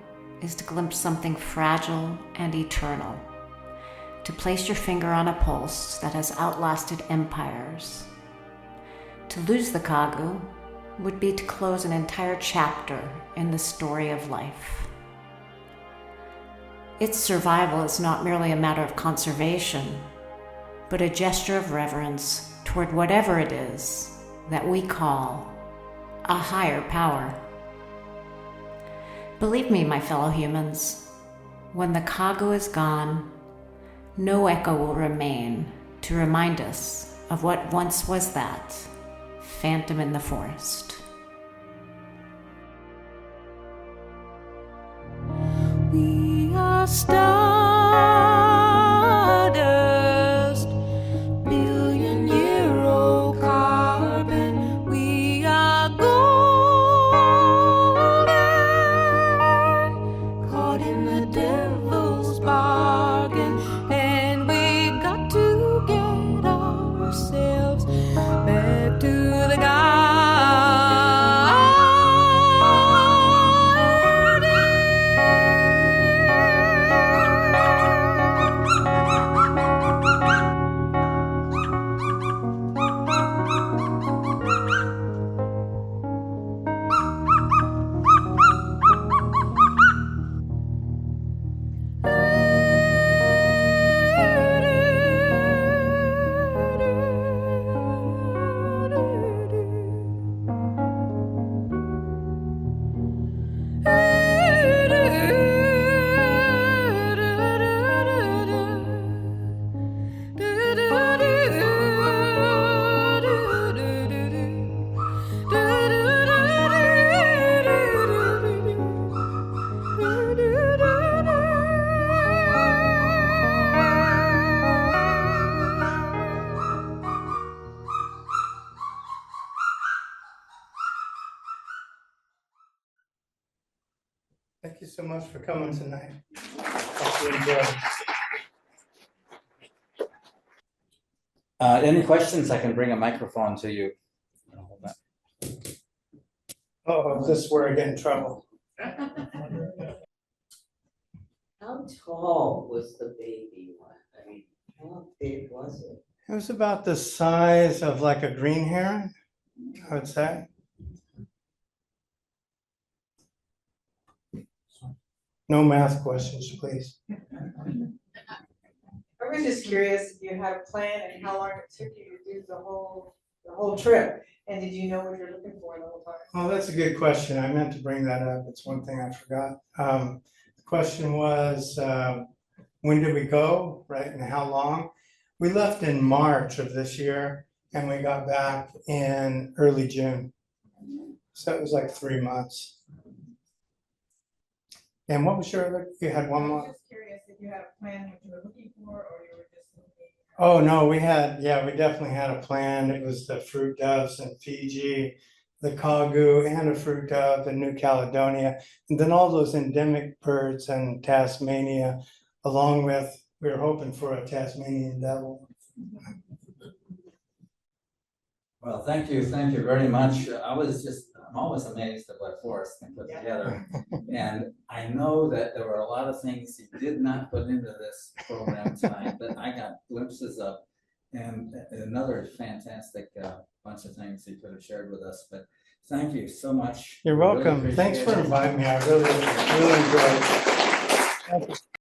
is to glimpse something fragile and eternal, to place your finger on a pulse that has outlasted empires. To lose the Kagu would be to close an entire chapter in the story of life. Its survival is not merely a matter of conservation, but a gesture of reverence toward whatever it is that we call a higher power. Believe me, my fellow humans, when the Kagu is gone, no echo will remain to remind us of what once was that phantom in the forest. We are stardust, billion-year-old carbon. We are golden, caught in the devil's bargain, and we got to get ourselves back to the Thank you so much for coming tonight. Hope you enjoyed. Any questions? I can bring a microphone to you. Hold that. Oh, is this where I get in trouble? How tall was the baby one? I mean, how big was it? It was about the size of like a green heron, I would say. No math questions, please. I was just curious if you had a plan and how long it took you to do the whole trip, and did you know what you're looking for the whole time? Oh, that's a good question. I meant to bring that up. It's one thing I forgot. The question was, when did we go, right, and how long? We left in March of this year, and we got back in early June. So it was like 3 months. And what was your other, you had one I more? was just curious if you had a plan what you were looking for, or you were just looking. Oh, no, we definitely had a plan. It was the fruit doves in Fiji, the Kagu, and a fruit dove in New Caledonia. And then all those endemic birds in Tasmania, along with we were hoping for a Tasmanian devil. Well, thank you very much. I'm always amazed at what Forrest can put together. And I know that there were a lot of things he did not put into this program tonight that I got glimpses of. And another fantastic bunch of things he could have shared with us, but thank you so much. You're We really welcome. Thanks for appreciate it. inviting me. I really enjoyed it. Thank you.